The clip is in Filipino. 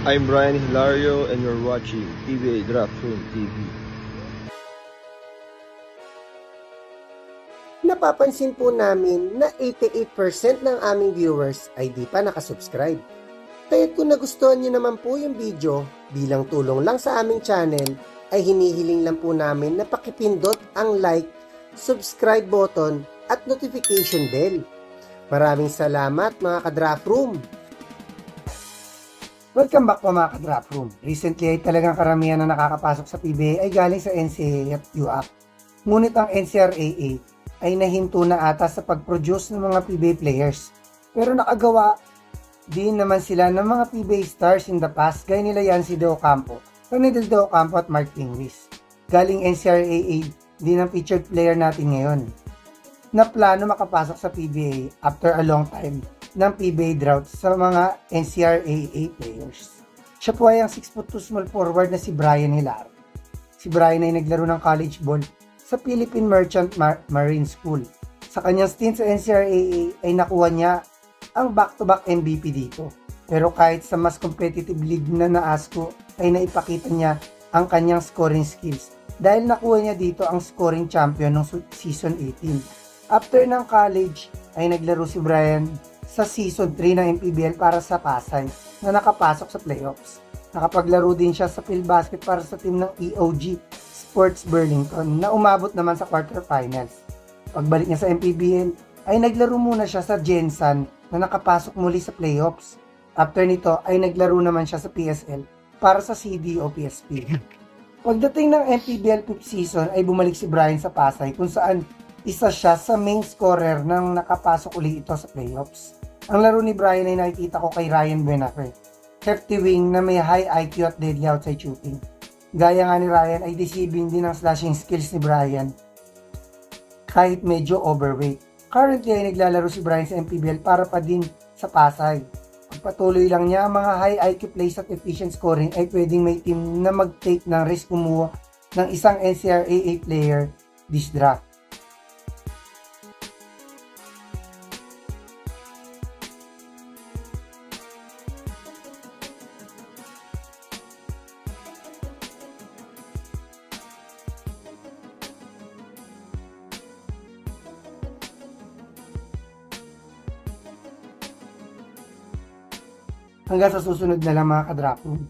I'm Brian Hilario and you're watching PBA Draft Room TV. Napapansin po namin na 88% ng aming viewers ay di pa nakasubscribe. Kaya kung nagustuhan niyo naman po yung video, bilang tulong lang sa aming channel, ay hinihiling lang po namin na pakipindot ang like, subscribe button at notification bell. Maraming salamat mga ka-Draft Room! Welcome back po mga ka-Draft Room. Recently ay talagang karamihan na nakakapasok sa PBA ay galing sa NCAA at UAAP. Ngunit ang NCRAA ay nahinto na ata sa pag-produce ng mga PBA players. Pero nakagawa din naman sila ng mga PBA stars in the past gaya nila Yancy De Ocampo, Ronaldel De Ocampo at Mark Pingris. Galing NCRAA din ang featured player natin ngayon na plano makapasok sa PBA after a long time ng PBA drought sa mga NCRAA players. Siya po ay ang 6'2" small forward na si Brian Hilario. Si Brian ay naglaro ng college ball sa Philippine Merchant Marine School. Sa kanyang stint sa NCRAA ay nakuha niya ang back-to-back MVP dito. Pero kahit sa mas competitive league na na-ASCO ay naipakita niya ang kanyang scoring skills dahil nakuha niya dito ang scoring champion ng season 18. After ng college ay naglaro si Brian sa season 3 ng MPBL para sa Pasay na nakapasok sa playoffs. Nakapaglaro din siya sa field basket para sa team ng EOG Sports Burlington na umabot naman sa quarterfinals. Pagbalik niya sa MPBL ay naglaro muna siya sa Gensan na nakapasok muli sa playoffs. After nito ay naglaro naman siya sa PSL para sa CDO-PSP. Pagdating ng MPBL 5th season ay bumalik si Brian sa Pasay kung saan isa siya sa main scorer nang nakapasok uli ito sa playoffs. Ang laro ni Brian ay nakikita ko kay Ryan Benafer, hefty wing na may high IQ at deadly outside shooting. Gaya nga ni Ryan ay deceiving din ang slashing skills ni Brian kahit medyo overweight. Currently ay naglalaro si Brian sa MPBL para pa din sa Pasay. Pagpatuloy lang niya ang mga high IQ plays at efficient scoring ay pwedeng may team na mag-take ng risk kumuha ng isang NCRAA player this draft. Hanggang sa susunod na lang mga ka-Draft Room.